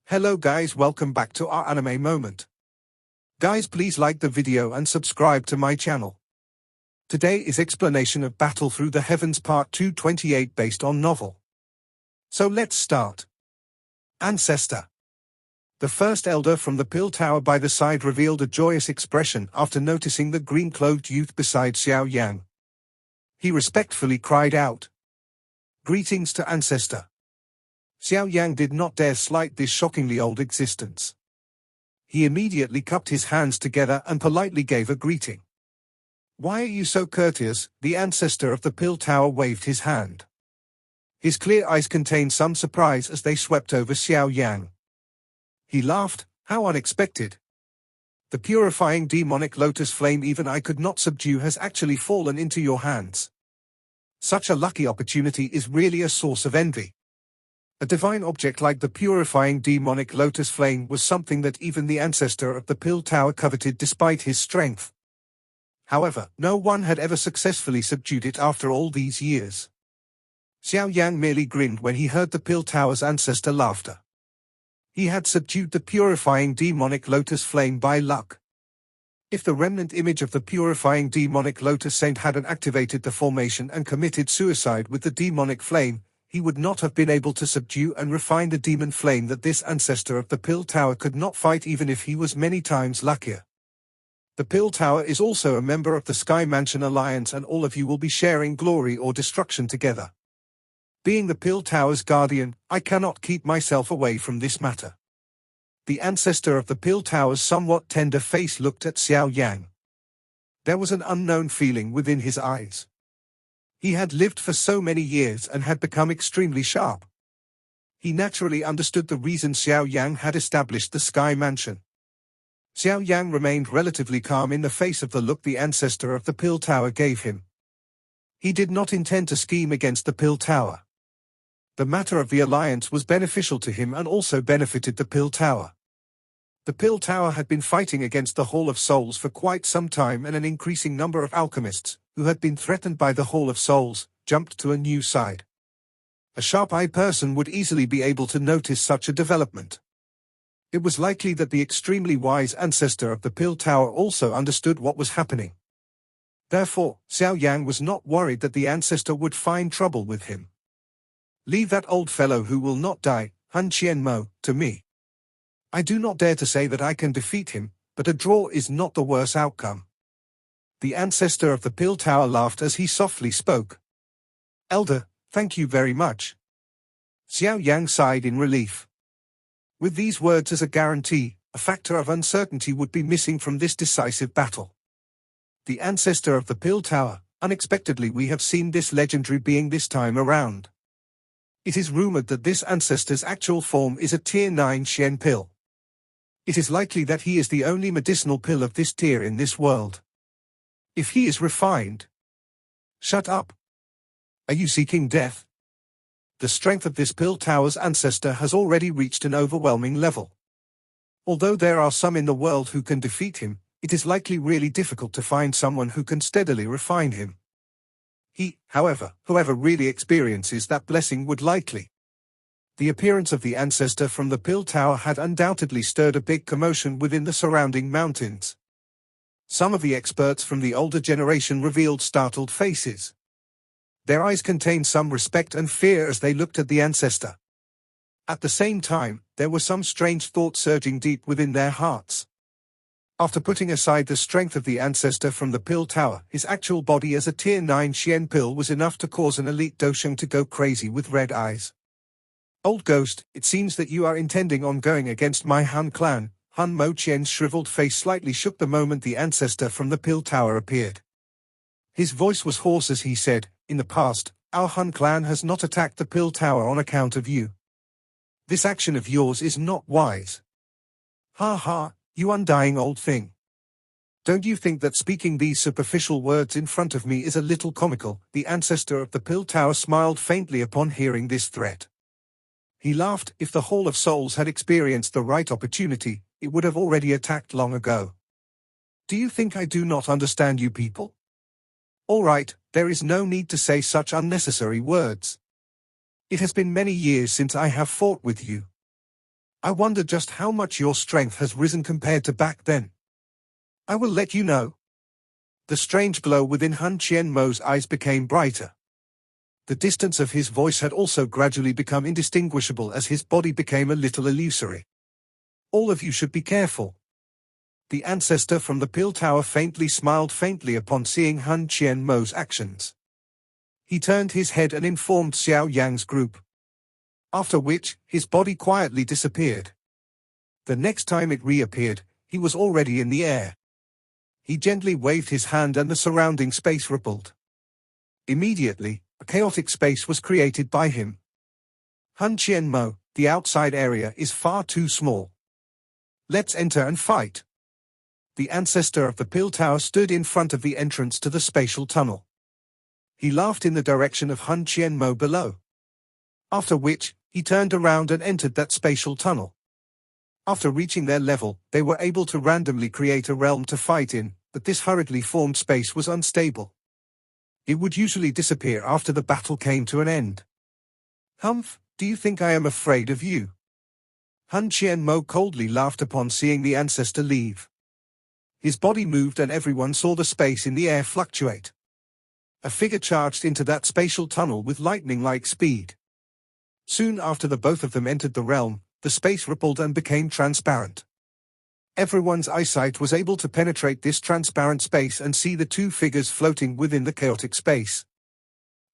Hello guys, welcome back to our anime moment. Guys, please like the video and subscribe to my channel. Today is explanation of Battle Through the Heavens Part 228 based on novel. So let's start. Ancestor. The first elder from the pill tower by the side revealed a joyous expression after noticing the green-clothed youth beside Xiao Yan. He respectfully cried out, "Greetings to Ancestor." Xiao Yan did not dare slight this shockingly old existence. He immediately cupped his hands together and politely gave a greeting. "Why are you so courteous?" The ancestor of the pill tower waved his hand. His clear eyes contained some surprise as they swept over Xiao Yan. He laughed, "How unexpected. The purifying demonic lotus flame even I could not subdue has actually fallen into your hands. Such a lucky opportunity is really a source of envy." A divine object like the purifying demonic lotus flame was something that even the ancestor of the pill tower coveted despite his strength. However, no one had ever successfully subdued it after all these years. Xiao Yan merely grinned when he heard the pill tower's ancestor laughter. He had subdued the purifying demonic lotus flame by luck. If the remnant image of the purifying demonic lotus saint hadn't activated the formation and committed suicide with the demonic flame, he would not have been able to subdue and refine the demon flame that this ancestor of the pill tower could not fight even if he was many times luckier. The pill tower is also a member of the Sky Mansion Alliance, and all of you will be sharing glory or destruction together. Being the pill tower's guardian, I cannot keep myself away from this matter. The ancestor of the pill tower's somewhat tender face looked at Xiao Yan. There was an unknown feeling within his eyes. He had lived for so many years and had become extremely sharp. He naturally understood the reason Xiao Yang had established the Sky Mansion. Xiao Yang remained relatively calm in the face of the look the ancestor of the pill tower gave him. He did not intend to scheme against the pill tower. The matter of the alliance was beneficial to him and also benefited the pill tower. The pill tower had been fighting against the Hall of Souls for quite some time, and an increasing number of alchemists, who had been threatened by the Hall of Souls, jumped to a new side. A sharp-eyed person would easily be able to notice such a development. It was likely that the extremely wise ancestor of the pill tower also understood what was happening. Therefore, Xiao Yang was not worried that the ancestor would find trouble with him. "Leave that old fellow who will not die, Han Qianmo, to me. I do not dare to say that I can defeat him, but a draw is not the worst outcome." The ancestor of the pill tower laughed as he softly spoke. "Elder, thank you very much." Xiao Yang sighed in relief. With these words as a guarantee, a factor of uncertainty would be missing from this decisive battle. The ancestor of the pill tower, unexpectedly we have seen this legendary being this time around. It is rumored that this ancestor's actual form is a Tier 9 Shen pill. It is likely that he is the only medicinal pill of this tier in this world. If he is refined... Shut up. Are you seeking death? The strength of this pill tower's ancestor has already reached an overwhelming level. Although there are some in the world who can defeat him, it is likely really difficult to find someone who can steadily refine him. He, however, whoever really experiences that blessing would likely. The appearance of the ancestor from the pill tower had undoubtedly stirred a big commotion within the surrounding mountains. Some of the experts from the older generation revealed startled faces. Their eyes contained some respect and fear as they looked at the ancestor. At the same time, there were some strange thoughts surging deep within their hearts. After putting aside the strength of the ancestor from the pill tower, his actual body as a Tier 9 Shen pill was enough to cause an elite Dosheng to go crazy with red eyes. "Old ghost, it seems that you are intending on going against my Han clan." Han Mo Qian's shriveled face slightly shook the moment the ancestor from the pill tower appeared. His voice was hoarse as he said, "In the past, our Han clan has not attacked the pill tower on account of you. This action of yours is not wise. Ha ha, you undying old thing. Don't you think that speaking these superficial words in front of me is a little comical?" The ancestor of the pill tower smiled faintly upon hearing this threat. He laughed. If the Hall of Souls had experienced the right opportunity, it would have already attacked long ago. "Do you think I do not understand you people? All right, there is no need to say such unnecessary words. It has been many years since I have fought with you. I wonder just how much your strength has risen compared to back then. I will let you know. The strange glow within Han Qianmo's eyes became brighter. The distance of his voice had also gradually become indistinguishable as his body became a little illusory. All of you should be careful. The ancestor from the Pill Tower faintly smiled faintly upon seeing Han Qianmo's actions. He turned his head and informed Xiao Yan's group. After which, his body quietly disappeared. The next time it reappeared, he was already in the air. He gently waved his hand and the surrounding space rippled. Immediately, a chaotic space was created by him. Han Qianmo, the outside area is far too small. Let's enter and fight. The ancestor of the Pill Tower stood in front of the entrance to the spatial tunnel. He laughed in the direction of Han Qianmo below. After which, he turned around and entered that spatial tunnel. After reaching their level, they were able to randomly create a realm to fight in, but this hurriedly formed space was unstable. It would usually disappear after the battle came to an end. Humph, do you think I am afraid of you? Han Qianmo coldly laughed upon seeing the ancestor leave. His body moved and everyone saw the space in the air fluctuate. A figure charged into that spatial tunnel with lightning-like speed. Soon after the both of them entered the realm, the space rippled and became transparent. Everyone's eyesight was able to penetrate this transparent space and see the two figures floating within the chaotic space.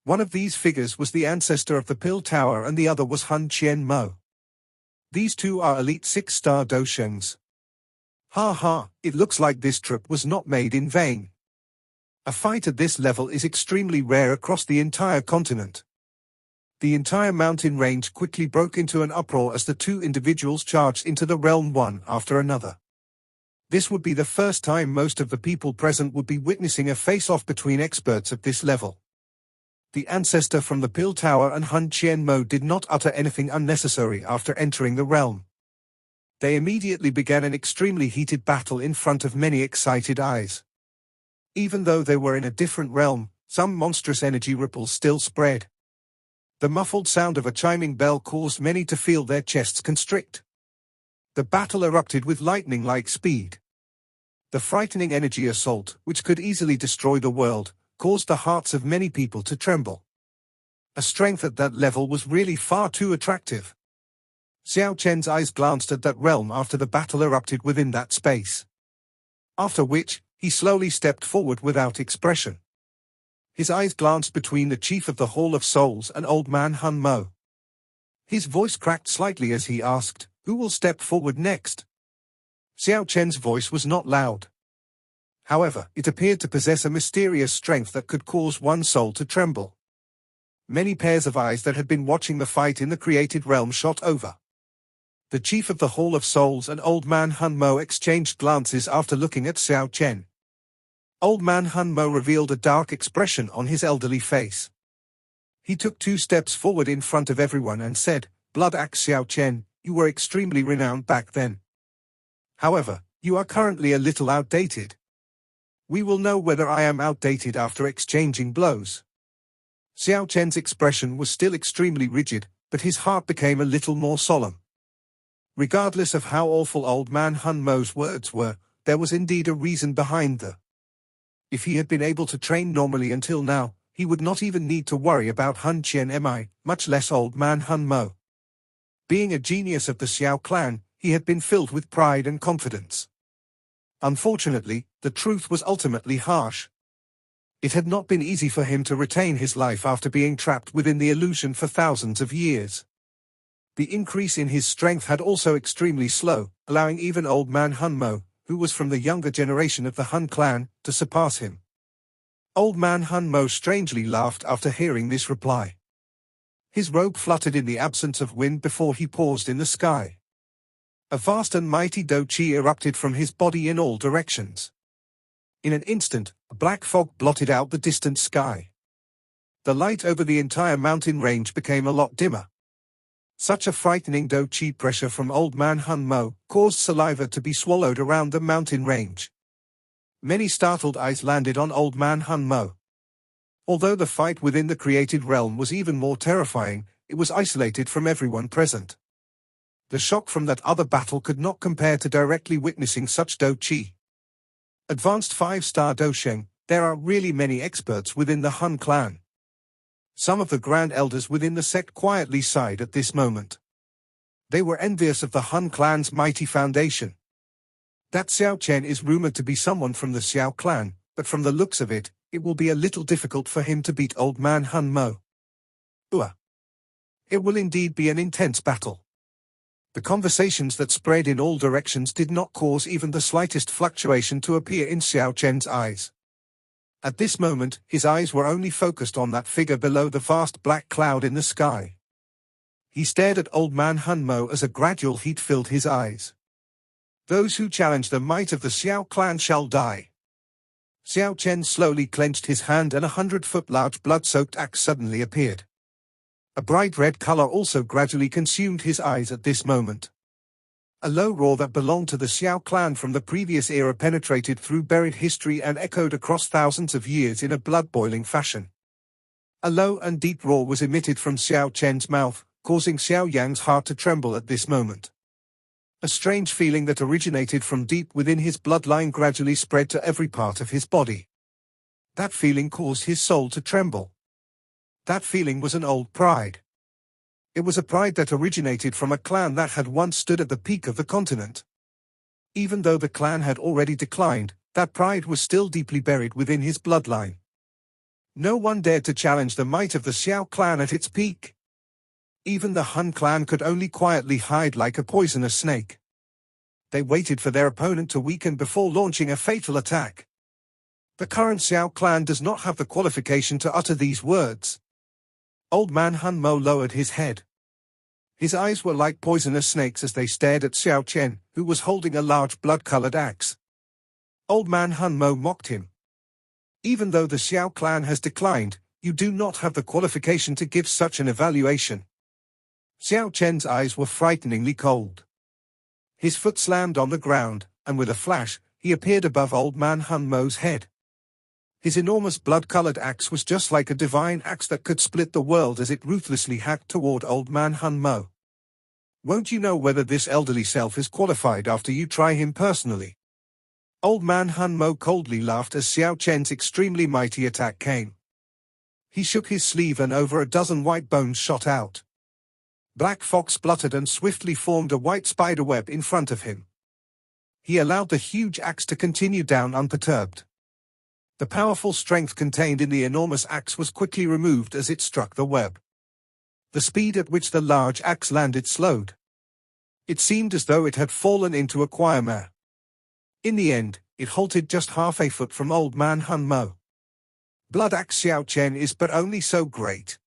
One of these figures was the ancestor of the Pill Tower and the other was Han Qianmo. These two are elite 6-star Doshens. Ha ha, it looks like this trip was not made in vain. A fight at this level is extremely rare across the entire continent. The entire mountain range quickly broke into an uproar as the two individuals charged into the realm one after another. This would be the first time most of the people present would be witnessing a face-off between experts at this level. The ancestor from the Pill Tower and Han Qianmo did not utter anything unnecessary after entering the realm. They immediately began an extremely heated battle in front of many excited eyes. Even though they were in a different realm, some monstrous energy ripples still spread. The muffled sound of a chiming bell caused many to feel their chests constrict. The battle erupted with lightning-like speed. The frightening energy assault, which could easily destroy the world, caused the hearts of many people to tremble. A strength at that level was really far too attractive. Xiao Chen's eyes glanced at that realm after the battle erupted within that space. After which, he slowly stepped forward without expression. His eyes glanced between the chief of the Hall of Souls and old man Han Mo. His voice cracked slightly as he asked, "Who will step forward next?" Xiao Chen's voice was not loud. However, it appeared to possess a mysterious strength that could cause one's soul to tremble. Many pairs of eyes that had been watching the fight in the created realm shot over. The chief of the Hall of Souls and old man Han Mo exchanged glances after looking at Xiao Chen. Old man Han Mo revealed a dark expression on his elderly face. He took 2 steps forward in front of everyone and said, "Blood Axe Xiao Chen, you were extremely renowned back then. However, you are currently a little outdated. We will know whether I am outdated after exchanging blows." Xiao Chen's expression was still extremely rigid, but his heart became a little more solemn. Regardless of how awful old man Han Mo's words were, there was indeed a reason behind them. If he had been able to train normally until now, he would not even need to worry about Han Qian, much less old man Han Mo. Being a genius of the Xiao clan, he had been filled with pride and confidence. Unfortunately, the truth was ultimately harsh. It had not been easy for him to retain his life after being trapped within the illusion for thousands of years. The increase in his strength had also extremely slow, allowing even old man Han Mo, who was from the younger generation of the Han clan, to surpass him. Old man Han Mo strangely laughed after hearing this reply. His robe fluttered in the absence of wind before he paused in the sky. A vast and mighty Do Chi erupted from his body in all directions. In an instant, a black fog blotted out the distant sky. The light over the entire mountain range became a lot dimmer. Such a frightening Do Chi pressure from old man Han Mo caused saliva to be swallowed around the mountain range. Many startled eyes landed on old man Han Mo. Although the fight within the created realm was even more terrifying, it was isolated from everyone present. The shock from that other battle could not compare to directly witnessing such do qi. Advanced 5-star dosheng, there are really many experts within the Han clan. Some of the grand elders within the sect quietly sighed at this moment. They were envious of the Han clan's mighty foundation. That Xiao Chen is rumored to be someone from the Xiao clan, but from the looks of it, it will be a little difficult for him to beat old man Han Mo. It will indeed be an intense battle. The conversations that spread in all directions did not cause even the slightest fluctuation to appear in Xiao Chen's eyes. At this moment, his eyes were only focused on that figure below the vast black cloud in the sky. He stared at old man Han Mo as a gradual heat filled his eyes. Those who challenge the might of the Xiao clan shall die. Xiao Chen slowly clenched his hand and a 100-foot large blood-soaked axe suddenly appeared. A bright red color also gradually consumed his eyes at this moment. A low roar that belonged to the Xiao clan from the previous era penetrated through buried history and echoed across thousands of years in a blood-boiling fashion. A low and deep roar was emitted from Xiao Chen's mouth, causing Xiao Yan's heart to tremble at this moment. A strange feeling that originated from deep within his bloodline gradually spread to every part of his body. That feeling caused his soul to tremble. That feeling was an old pride. It was a pride that originated from a clan that had once stood at the peak of the continent. Even though the clan had already declined, that pride was still deeply buried within his bloodline. No one dared to challenge the might of the Xiao clan at its peak. Even the Han clan could only quietly hide like a poisonous snake. They waited for their opponent to weaken before launching a fatal attack. The current Xiao clan does not have the qualification to utter these words. Old man Han Mo lowered his head. His eyes were like poisonous snakes as they stared at Xiao Chen, who was holding a large blood-colored axe. Old man Han Mo mocked him. Even though the Xiao clan has declined, you do not have the qualification to give such an evaluation. Xiao Chen's eyes were frighteningly cold. His foot slammed on the ground, and with a flash, he appeared above old man Han Mo's head. His enormous blood-colored axe was just like a divine axe that could split the world as it ruthlessly hacked toward old man Han Mo. Won't you know whether this elderly self is qualified after you try him personally? Old man Han Mo coldly laughed as Xiao Chen's extremely mighty attack came. He shook his sleeve and over a dozen white bones shot out. Black Fox spluttered and swiftly formed a white spider web in front of him. He allowed the huge axe to continue down unperturbed. The powerful strength contained in the enormous axe was quickly removed as it struck the web. The speed at which the large axe landed slowed. It seemed as though it had fallen into a quagmire. In the end, it halted just half a foot from old man Han Mo. Blood axe Xiao Chen is but only so great.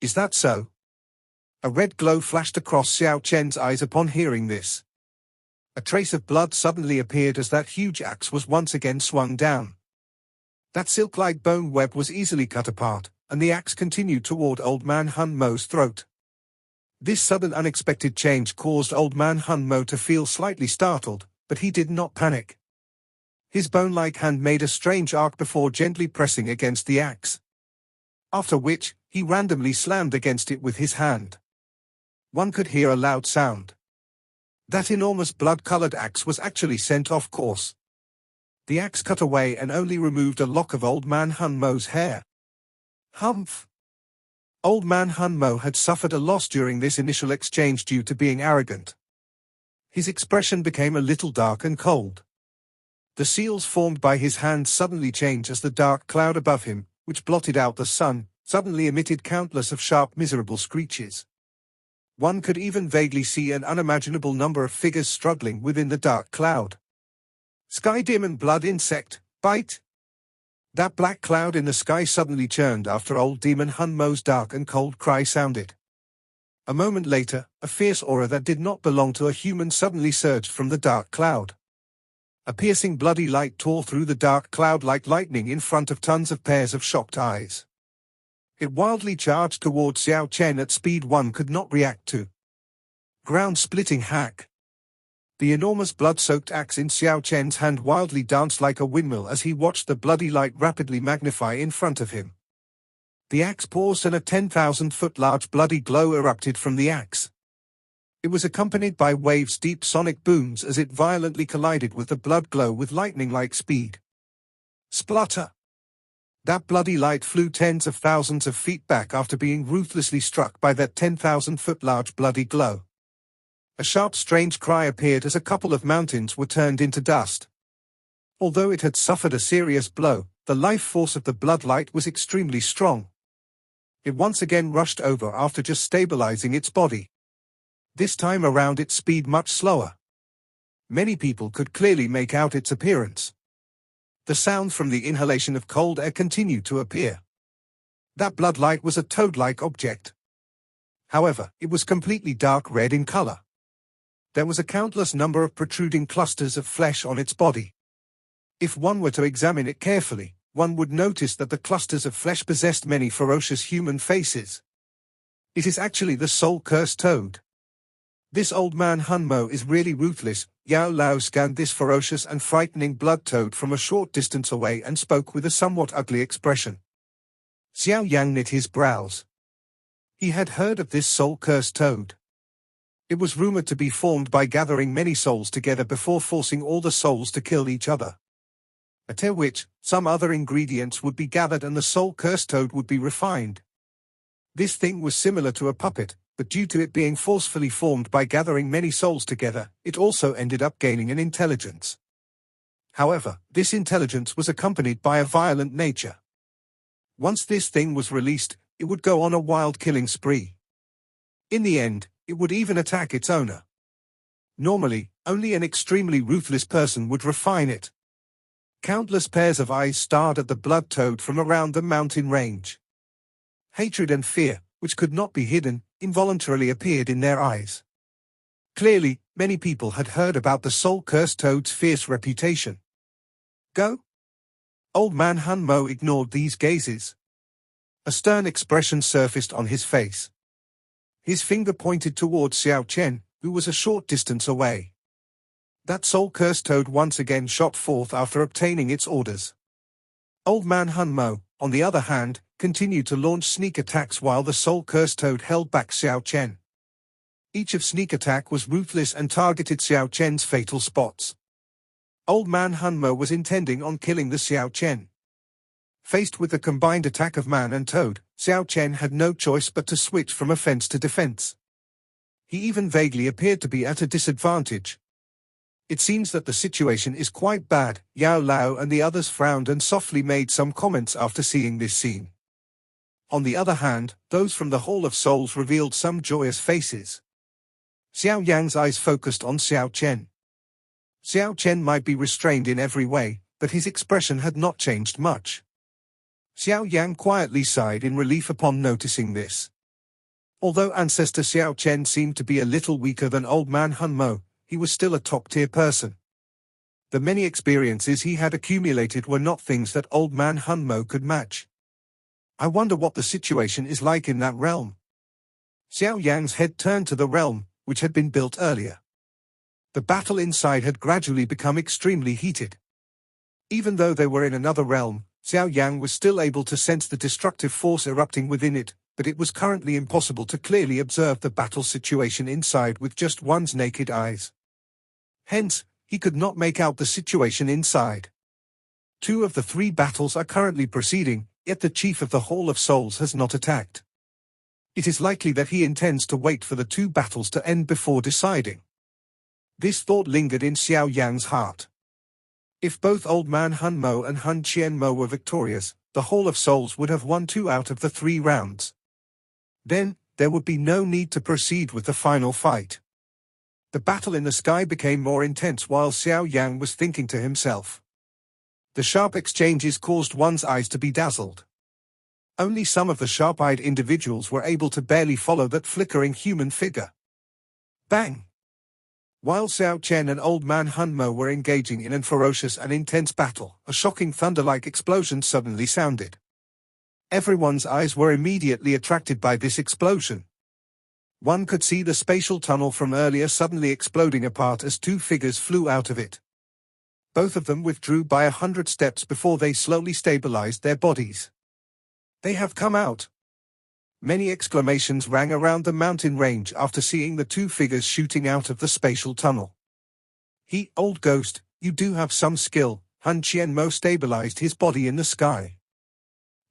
Is that so? A red glow flashed across Xiao Chen's eyes upon hearing this. A trace of blood suddenly appeared as that huge axe was once again swung down. That silk-like bone web was easily cut apart, and the axe continued toward old man Han Mo's throat. This sudden unexpected change caused old man Han Mo to feel slightly startled, but he did not panic. His bone-like hand made a strange arc before gently pressing against the axe. After which, he randomly slammed against it with his hand. One could hear a loud sound. That enormous blood-colored axe was actually sent off course. The axe cut away and only removed a lock of old man Han Mo's hair. Humph! Old man Han Mo had suffered a loss during this initial exchange due to being arrogant. His expression became a little dark and cold. The seals formed by his hand suddenly changed as the dark cloud above him, which blotted out the sun, suddenly emitted countless of sharp miserable screeches. One could even vaguely see an unimaginable number of figures struggling within the dark cloud. Sky demon blood insect, bite! That black cloud in the sky suddenly churned after old demon Han Mo's dark and cold cry sounded. A moment later, a fierce aura that did not belong to a human suddenly surged from the dark cloud. A piercing bloody light tore through the dark cloud like lightning in front of tons of pairs of shocked eyes. It wildly charged towards Xiao Chen at speed one could not react to. Ground-splitting hack. The enormous blood-soaked axe in Xiao Chen's hand wildly danced like a windmill as he watched the bloody light rapidly magnify in front of him. The axe paused and a 10,000-foot large bloody glow erupted from the axe. It was accompanied by waves, deep sonic booms as it violently collided with the blood glow with lightning-like speed. Splutter! That bloody light flew tens of thousands of feet back after being ruthlessly struck by that 10,000-foot large bloody glow. A sharp, strange cry appeared as a couple of mountains were turned into dust. Although it had suffered a serious blow, the life force of the bloodlight was extremely strong. It once again rushed over after just stabilizing its body. This time around its speed much slower. Many people could clearly make out its appearance. The sound from the inhalation of cold air continued to appear. That bloodlight was a toad-like object. However, it was completely dark red in color. There was a countless number of protruding clusters of flesh on its body. If one were to examine it carefully, one would notice that the clusters of flesh possessed many ferocious human faces. It is actually the soul-cursed toad. This old man Hunmo is really ruthless. Yao Lao scanned this ferocious and frightening blood toad from a short distance away and spoke with a somewhat ugly expression. Xiao Yan knit his brows. He had heard of this soul-cursed toad. It was rumored to be formed by gathering many souls together before forcing all the souls to kill each other. After which, some other ingredients would be gathered and the soul-cursed toad would be refined. This thing was similar to a puppet, but due to it being forcefully formed by gathering many souls together, it also ended up gaining an intelligence. However, this intelligence was accompanied by a violent nature. Once this thing was released, it would go on a wild killing spree. In the end, it would even attack its owner. Normally, only an extremely ruthless person would refine it. Countless pairs of eyes stared at the blood toad from around the mountain range. Hatred and fear, which could not be hidden, involuntarily appeared in their eyes. Clearly, many people had heard about the soul-cursed toad's fierce reputation. Go? Old man Hunmo ignored these gazes. A stern expression surfaced on his face. His finger pointed towards Xiao Chen, who was a short distance away. That soul-cursed toad once again shot forth after obtaining its orders. Old man Hunmo, on the other hand, continued to launch sneak attacks while the soul-cursed toad held back Xiao Chen. Each of sneak attack was ruthless and targeted Xiao Chen's fatal spots. Old man Hunmo was intending on killing the Xiao Chen. Faced with the combined attack of man and toad, Xiao Chen had no choice but to switch from offense to defense. He even vaguely appeared to be at a disadvantage. It seems that the situation is quite bad. Yao Lao and the others frowned and softly made some comments after seeing this scene. On the other hand, those from the Hall of Souls revealed some joyous faces. Xiao Yang's eyes focused on Xiao Chen. Xiao Chen might be restrained in every way, but his expression had not changed much. Xiao Yan quietly sighed in relief upon noticing this. Although ancestor Xiao Chen seemed to be a little weaker than old man Hunmo, he was still a top-tier person. The many experiences he had accumulated were not things that old man Hunmo could match. I wonder what the situation is like in that realm. Xiao Yang's head turned to the realm, which had been built earlier. The battle inside had gradually become extremely heated. Even though they were in another realm, Xiao Yang was still able to sense the destructive force erupting within it, but it was currently impossible to clearly observe the battle situation inside with just one's naked eyes. Hence, he could not make out the situation inside. 2 of the 3 battles are currently proceeding, yet the Chief of the Hall of Souls has not attacked. It is likely that he intends to wait for the 2 battles to end before deciding. This thought lingered in Xiao Yang's heart. If both Old Man Hunmo and Hun Qianmo were victorious, the Hall of Souls would have won 2 out of the 3 rounds. Then, there would be no need to proceed with the final fight. The battle in the sky became more intense while Xiao Yang was thinking to himself. The sharp exchanges caused one's eyes to be dazzled. Only some of the sharp-eyed individuals were able to barely follow that flickering human figure. Bang! While Xiao Chen and Old Man Hunmo were engaging in a ferocious and intense battle, a shocking thunder-like explosion suddenly sounded. Everyone's eyes were immediately attracted by this explosion. One could see the spatial tunnel from earlier suddenly exploding apart as 2 figures flew out of it. Both of them withdrew by 100 steps before they slowly stabilized their bodies. They have come out. Many exclamations rang around the mountain range after seeing the two figures shooting out of the spatial tunnel. Old ghost, you do have some skill." Han Qianmo stabilized his body in the sky.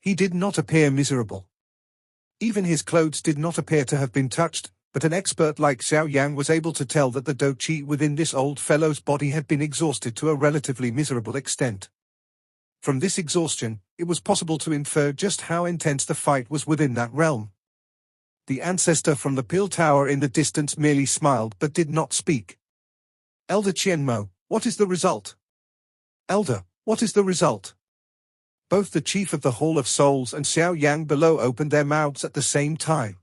He did not appear miserable. Even his clothes did not appear to have been touched, but an expert like Xiao Yan was able to tell that the do qi within this old fellow's body had been exhausted to a relatively miserable extent. From this exhaustion, it was possible to infer just how intense the fight was within that realm. The ancestor from the Pil Tower in the distance merely smiled but did not speak. "Elder Qianmo, what is the result?" "Elder, what is the result?" Both the chief of the Hall of Souls and Xiao Yang below opened their mouths at the same time.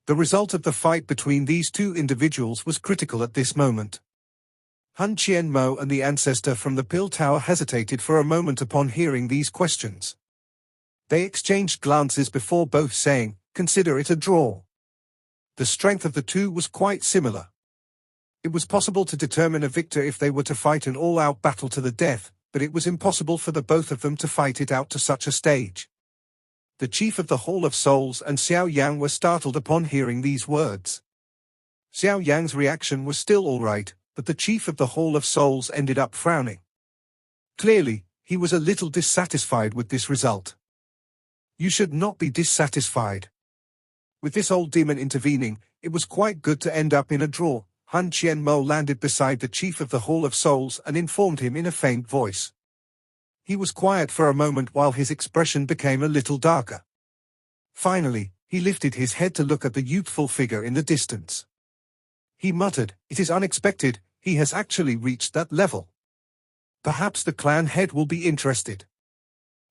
The result of the fight between these two individuals was critical at this moment. Han Qianmo and the ancestor from the Pil Tower hesitated for a moment upon hearing these questions. They exchanged glances before both saying, "Consider it a draw." The strength of the two was quite similar. It was possible to determine a victor if they were to fight an all-out battle to the death, but it was impossible for the both of them to fight it out to such a stage. The chief of the Hall of Souls and Xiao Yang were startled upon hearing these words. Xiao Yang's reaction was still all right, but the chief of the Hall of Souls ended up frowning. Clearly, he was a little dissatisfied with this result. You should not be dissatisfied. With this old demon intervening, it was quite good to end up in a draw. Han Qianmo landed beside the chief of the Hall of Souls and informed him in a faint voice. He was quiet for a moment while his expression became a little darker. Finally, he lifted his head to look at the youthful figure in the distance. He muttered, "It is unexpected, he has actually reached that level. Perhaps the clan head will be interested."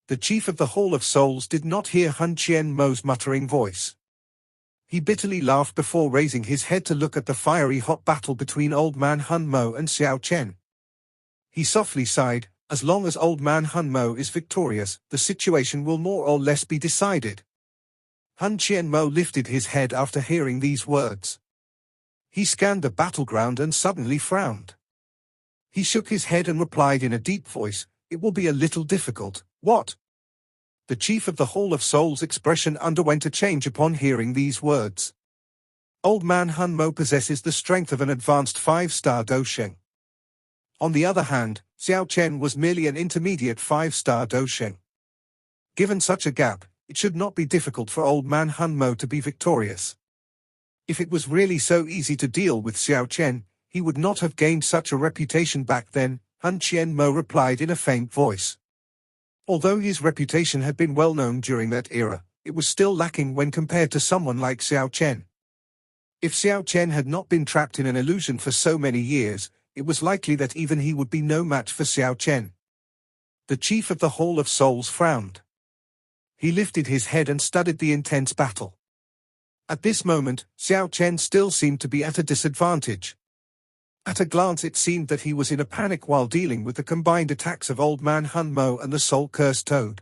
The chief of the Hall of Souls did not hear Han Qianmo's muttering voice. He bitterly laughed before raising his head to look at the fiery hot battle between Old Man Han Mo and Xiao Chen. He softly sighed, "As long as Old Man Han Mo is victorious, the situation will more or less be decided." Han Qianmo lifted his head after hearing these words. He scanned the battleground and suddenly frowned. He shook his head and replied in a deep voice, "It will be a little difficult." "What?" The chief of the Hall of Souls' expression underwent a change upon hearing these words. "Old Man Han Mo possesses the strength of an advanced 5-star Dosheng. On the other hand, Xiao Chen was merely an intermediate 5-star Dosheng. Given such a gap, it should not be difficult for Old Man Han Mo to be victorious. If it was really so easy to deal with Xiao Chen, he would not have gained such a reputation back then," Han Qianmo replied in a faint voice. Although his reputation had been well known during that era, it was still lacking when compared to someone like Xiao Chen. If Xiao Chen had not been trapped in an illusion for so many years, it was likely that even he would be no match for Xiao Chen. The chief of the Hall of Souls frowned. He lifted his head and studied the intense battle. At this moment, Xiao Chen still seemed to be at a disadvantage. At a glance it seemed that he was in a panic while dealing with the combined attacks of Old Man Han Mo and the Soul-Cursed Toad.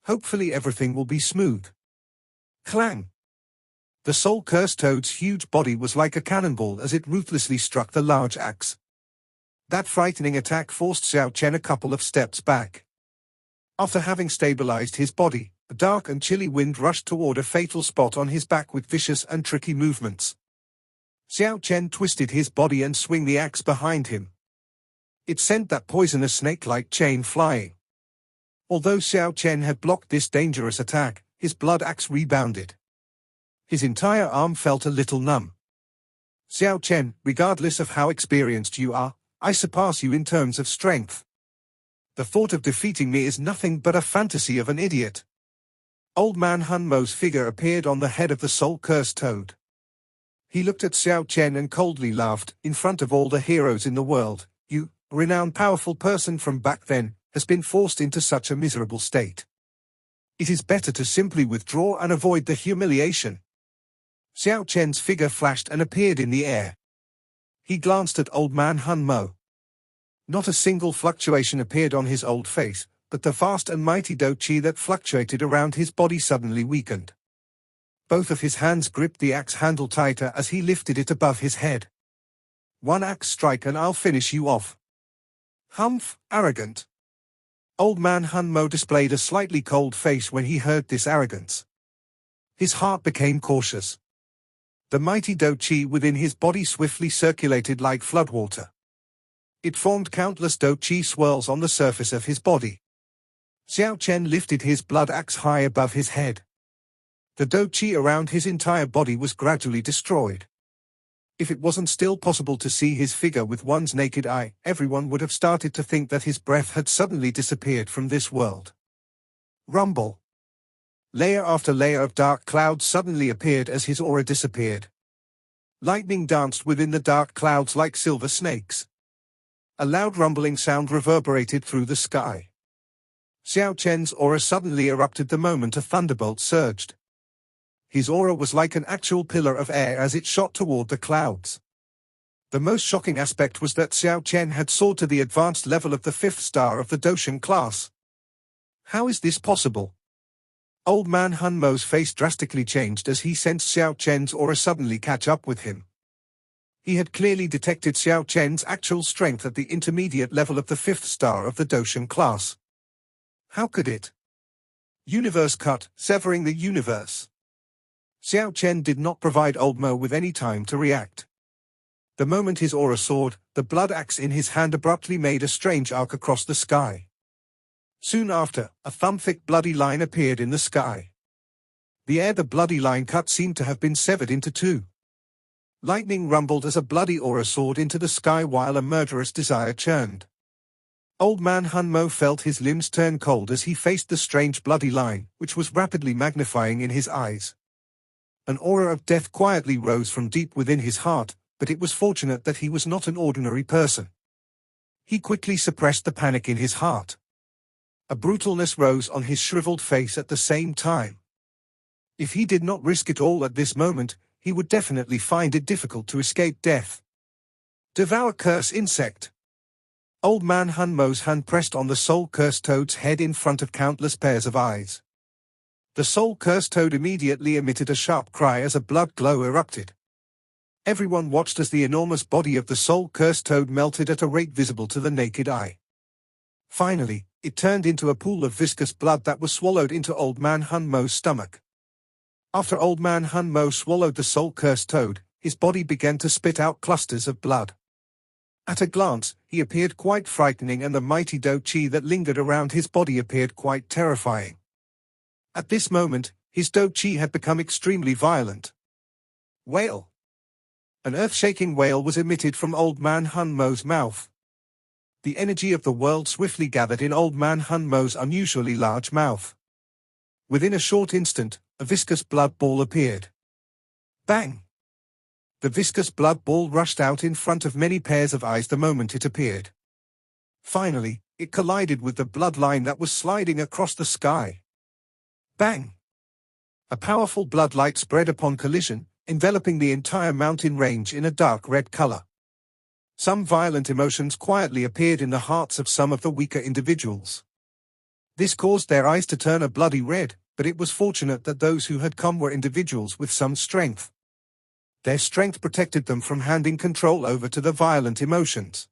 Hopefully everything will be smooth. Clang! The Soul-Cursed Toad's huge body was like a cannonball as it ruthlessly struck the large axe. That frightening attack forced Xiao Chen a couple of steps back. After having stabilized his body, a dark and chilly wind rushed toward a fatal spot on his back with vicious and tricky movements. Xiao Chen twisted his body and swung the axe behind him. It sent that poisonous snake-like chain flying. Although Xiao Chen had blocked this dangerous attack, his blood axe rebounded. His entire arm felt a little numb. "Xiao Chen, regardless of how experienced you are, I surpass you in terms of strength. The thought of defeating me is nothing but a fantasy of an idiot." Old Man Han Mo's figure appeared on the head of the Soul-Cursed Toad. He looked at Xiao Chen and coldly laughed. "In front of all the heroes in the world, you, a renowned powerful person from back then, has been forced into such a miserable state. It is better to simply withdraw and avoid the humiliation." Xiao Chen's figure flashed and appeared in the air. He glanced at Old Man Han Mo. Not a single fluctuation appeared on his old face, but the vast and mighty do qi that fluctuated around his body suddenly weakened. Both of his hands gripped the axe handle tighter as he lifted it above his head. "One axe strike and I'll finish you off." "Humph, arrogant." Old Man Han Mo displayed a slightly cold face when he heard this arrogance. His heart became cautious. The mighty Do Chi within his body swiftly circulated like floodwater. It formed countless Do Chi swirls on the surface of his body. Xiao Chen lifted his blood axe high above his head. The Do Chi around his entire body was gradually destroyed. If it wasn't still possible to see his figure with one's naked eye, everyone would have started to think that his breath had suddenly disappeared from this world. Rumble. Layer after layer of dark clouds suddenly appeared as his aura disappeared. Lightning danced within the dark clouds like silver snakes. A loud rumbling sound reverberated through the sky. Xiao Chen's aura suddenly erupted the moment a thunderbolt surged. His aura was like an actual pillar of air as it shot toward the clouds. The most shocking aspect was that Xiao Chen had soared to the advanced level of the 5th star of the Doshan class. How is this possible? Old man Han Mo's face drastically changed as he sensed Xiao Chen's aura suddenly catch up with him. He had clearly detected Xiao Chen's actual strength at the intermediate level of the 5th star of the Doshan class. How could it? Universe cut, severing the universe. Xiao Chen did not provide Old Mo with any time to react. The moment his aura soared, the blood axe in his hand abruptly made a strange arc across the sky. Soon after, a thumb-thick bloody line appeared in the sky. The air the bloody line cut seemed to have been severed into two. Lightning rumbled as a bloody aura soared into the sky while a murderous desire churned. Old man Han Mo felt his limbs turn cold as he faced the strange bloody line, which was rapidly magnifying in his eyes. An aura of death quietly rose from deep within his heart, but it was fortunate that he was not an ordinary person. He quickly suppressed the panic in his heart. A brutalness rose on his shriveled face at the same time. If he did not risk it all at this moment, he would definitely find it difficult to escape death. Devour curse insect. Old man Han Mo's hand pressed on the soul curse toad's head in front of countless pairs of eyes. The soul curse toad immediately emitted a sharp cry as a blood glow erupted. Everyone watched as the enormous body of the soul curse toad melted at a rate visible to the naked eye. Finally, it turned into a pool of viscous blood that was swallowed into Old Man Han Mo's stomach. After Old Man Han Mo swallowed the soul-cursed toad, his body began to spit out clusters of blood. At a glance, he appeared quite frightening and the mighty Do Chi that lingered around his body appeared quite terrifying. At this moment, his Do Chi had become extremely violent. Wail. An earth-shaking wail was emitted from Old Man Han Mo's mouth. The energy of the world swiftly gathered in Old Man Han Mo's unusually large mouth. Within a short instant, a viscous blood ball appeared. Bang! The viscous blood ball rushed out in front of many pairs of eyes the moment it appeared. Finally, it collided with the bloodline that was sliding across the sky. Bang! A powerful blood light spread upon collision, enveloping the entire mountain range in a dark red color. Some violent emotions quietly appeared in the hearts of some of the weaker individuals. This caused their eyes to turn a bloody red, but it was fortunate that those who had come were individuals with some strength. Their strength protected them from handing control over to the violent emotions.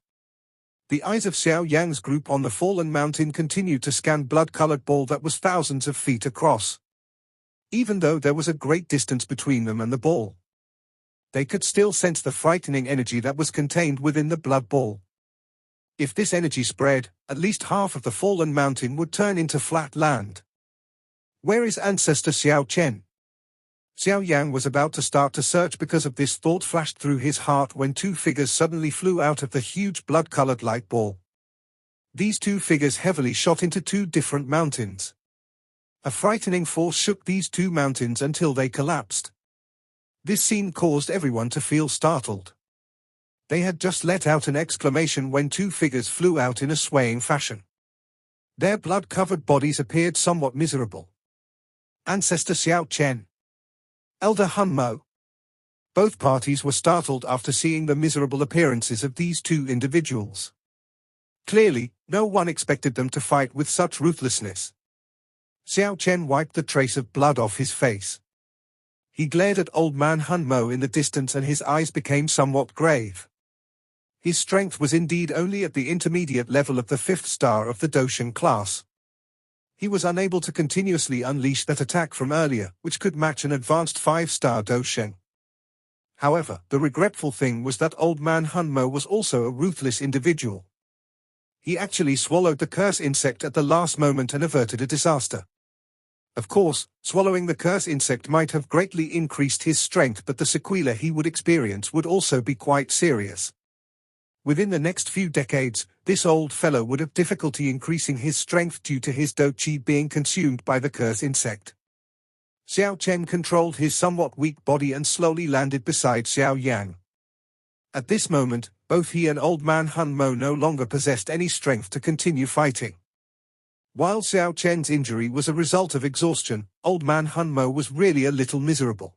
The eyes of Xiao Yan's group on the fallen mountain continued to scan blood-colored ball that was thousands of feet across. Even though there was a great distance between them and the ball, they could still sense the frightening energy that was contained within the blood ball. If this energy spread, at least half of the fallen mountain would turn into flat land. Where is ancestor Xiao Chen? Xiao Yan was about to start to search because of this thought flashed through his heart when two figures suddenly flew out of the huge blood-colored light ball. These two figures heavily shot into two different mountains. A frightening force shook these two mountains until they collapsed. This scene caused everyone to feel startled. They had just let out an exclamation when two figures flew out in a swaying fashion. Their blood-covered bodies appeared somewhat miserable. Ancestor Xiao Chen. Elder Han Mo. Both parties were startled after seeing the miserable appearances of these two individuals. Clearly, no one expected them to fight with such ruthlessness. Xiao Chen wiped the trace of blood off his face. He glared at Old Man Han Mo in the distance and his eyes became somewhat grave. His strength was indeed only at the intermediate level of the 5th star of the Doshan class. He was unable to continuously unleash that attack from earlier, which could match an advanced 5-star Dosheng. However, the regretful thing was that Old Man Hunmo was also a ruthless individual. He actually swallowed the curse insect at the last moment and averted a disaster. Of course, swallowing the curse insect might have greatly increased his strength, but the sequelae he would experience would also be quite serious. Within the next few decades, this old fellow would have difficulty increasing his strength due to his Do-Chi being consumed by the curse insect. Xiao Chen controlled his somewhat weak body and slowly landed beside Xiao Yan. At this moment, both he and Old Man Hunmo no longer possessed any strength to continue fighting. While Xiao Chen's injury was a result of exhaustion, Old Man Hunmo was really a little miserable.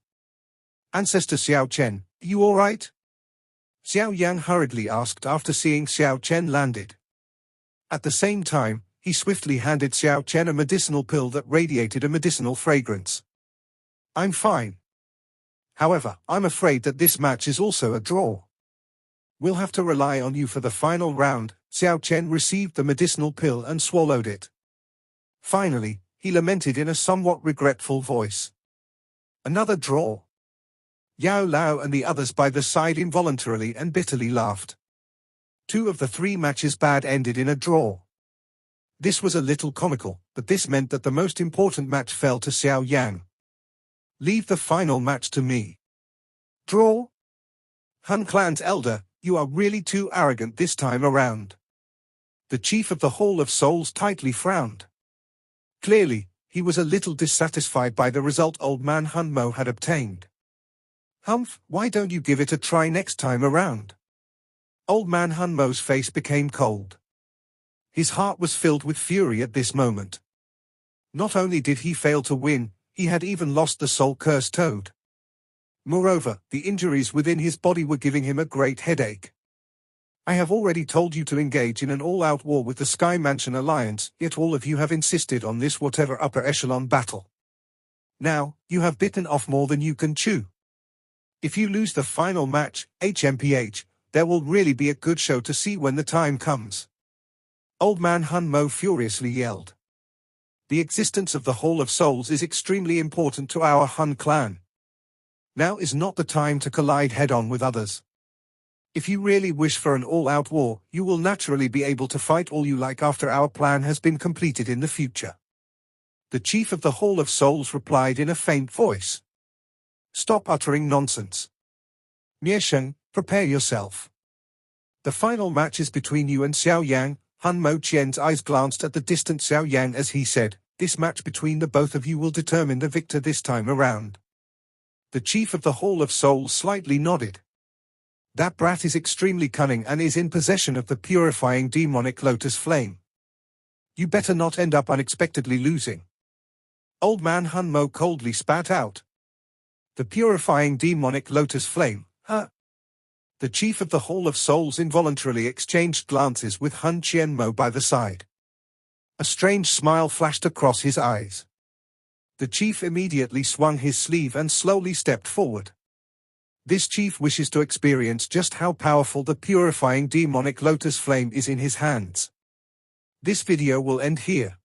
"Ancestor Xiao Chen, you all right?" Xiao Yan hurriedly asked after seeing Xiao Chen landed. At the same time, he swiftly handed Xiao Chen a medicinal pill that radiated a medicinal fragrance. "I'm fine. However, I'm afraid that this match is also a draw. We'll have to rely on you for the final round." Xiao Chen received the medicinal pill and swallowed it. Finally, he lamented in a somewhat regretful voice. "Another draw." Yao Lao and the others by the side involuntarily and bitterly laughed. 2 of the 3 matches bad ended in a draw. This was a little comical, but this meant that the most important match fell to Xiao Yan. "Leave the final match to me." "Draw? Hun Clan's elder, you are really too arrogant this time around." The chief of the Hall of Souls tightly frowned. Clearly, he was a little dissatisfied by the result Old Man Hunmo had obtained. "Humph, why don't you give it a try next time around?" Old Man Hunmo's face became cold. His heart was filled with fury at this moment. Not only did he fail to win, he had even lost the soul-cursed toad. Moreover, the injuries within his body were giving him a great headache. "I have already told you to engage in an all-out war with the Sky Mansion Alliance, yet all of you have insisted on this whatever upper echelon battle. Now, you have bitten off more than you can chew. If you lose the final match, HMPH, there will really be a good show to see when the time comes." Old Man Hunmo furiously yelled. "The existence of the Hall of Souls is extremely important to our Hun clan. Now is not the time to collide head-on with others. If you really wish for an all-out war, you will naturally be able to fight all you like after our plan has been completed in the future." The chief of the Hall of Souls replied in a faint voice. "Stop uttering nonsense. Miesheng, prepare yourself. The final match is between you and Xiao Yang." Hunmo Qian's eyes glanced at the distant Xiao Yan as he said, "This match between the both of you will determine the victor this time around." The chief of the Hall of Souls slightly nodded. "That brat is extremely cunning and is in possession of the purifying demonic lotus flame. You better not end up unexpectedly losing." Old Man Hunmo coldly spat out. "The purifying demonic lotus flame, huh?" The chief of the Hall of Souls involuntarily exchanged glances with Hun Qianmo by the side. A strange smile flashed across his eyes. The chief immediately swung his sleeve and slowly stepped forward. This chief wishes to experience just how powerful the purifying demonic lotus flame is in his hands. This video will end here.